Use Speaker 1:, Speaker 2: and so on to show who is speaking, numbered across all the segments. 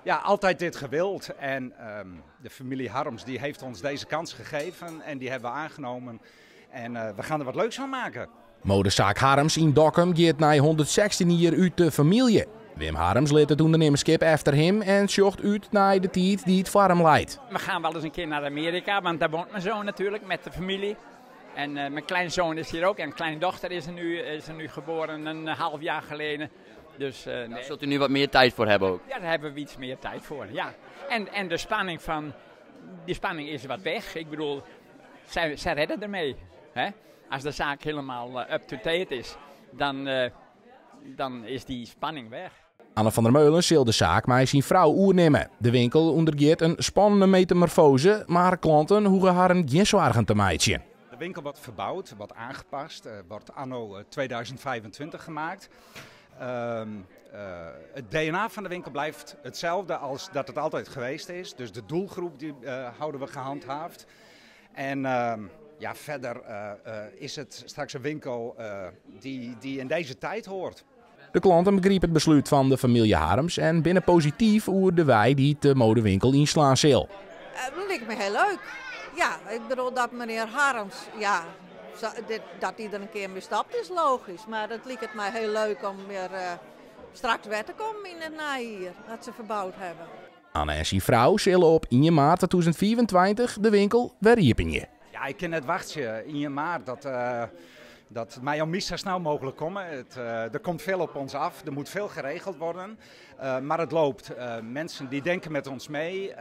Speaker 1: Ja, altijd dit gewild. En de familie Harms die heeft ons deze kans gegeven en die hebben we aangenomen. En we gaan er wat leuks van maken.
Speaker 2: Modezaak Harms in Dokkum gaat na 116 jaar uit de familie. Wim Harms liet het ondernemerschap achter hem en zocht uit naar de tijd die het voor hem leidt.
Speaker 3: We gaan wel eens een keer naar Amerika, want daar woont mijn zoon natuurlijk met de familie. En mijn kleinzoon is hier ook en kleindochter is er nu geboren een half jaar geleden. Dus,
Speaker 4: Daar zult u nu wat meer tijd voor hebben ook.
Speaker 3: Ja, daar hebben we iets meer tijd voor, ja. En de spanning is wat weg. Ik bedoel, zij redden ermee. Hè? Als de zaak helemaal up-to-date is, dan is die spanning weg.
Speaker 2: Anne van der Meulen zal de zaak met zijn vrouw oernemen. De winkel ondergaat een spannende metamorfose, maar haar klanten hoeven haar geen zorgen te maken.
Speaker 1: De winkel wordt verbouwd, wordt aangepast, wordt anno 2025 gemaakt. Het DNA van de winkel blijft hetzelfde als dat het altijd geweest is. Dus de doelgroep die houden we gehandhaafd. En verder is het straks een winkel die in deze tijd hoort.
Speaker 2: De klanten begrepen het besluit van de familie Harms en binnen positief over de wij die de modewinkel inslaan zal.
Speaker 5: Dat lijkt me heel leuk. Ja, ik bedoel dat meneer Harms, ja, dat hij er een keer mee stapt is logisch. Maar het lijkt het mij heel leuk om weer straks weer te komen in het najaar, dat ze verbouwd hebben.
Speaker 2: Anne en zijn vrouw zullen op 1 maart 2024 de winkel weer openen.
Speaker 1: Ja, ik kan het wachten in maart dat mij om zo snel mogelijk komen. Er komt veel op ons af, er moet veel geregeld worden. Maar het loopt. Mensen die denken met ons mee.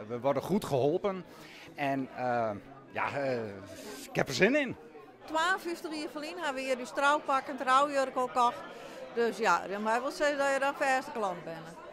Speaker 1: We worden goed geholpen. En ik heb er zin in.
Speaker 5: 52 jaar geleden hebben we hier die trouwpak en trouwjurk al gekocht. Dus ja, dan wil zeggen dat je dan verste klant bent.